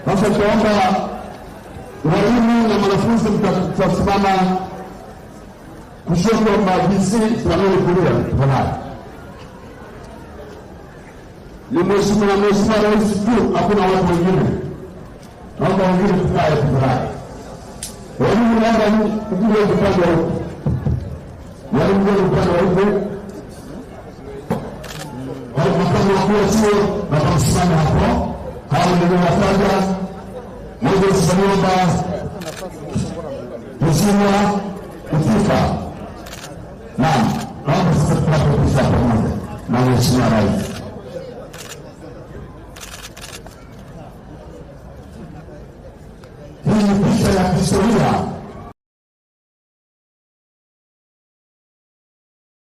Sasa tunaomba walimu na wanafunzi mtasimama kushoto majisi tuanele kulia tafadhali. Ni mheshimiwa rais tu, hakuna watu wengine. Naomba wengine tukae tafadhali. Walimu naomba mkuje upande huko. Walimu mkuje upande huko. Walimu wakuu sio na kusimama hapo. Hao ndio wafanya moja saniomba mheshimiwa kufika. Naam, naomba sasa tupate pamoja na mheshimiwa rais.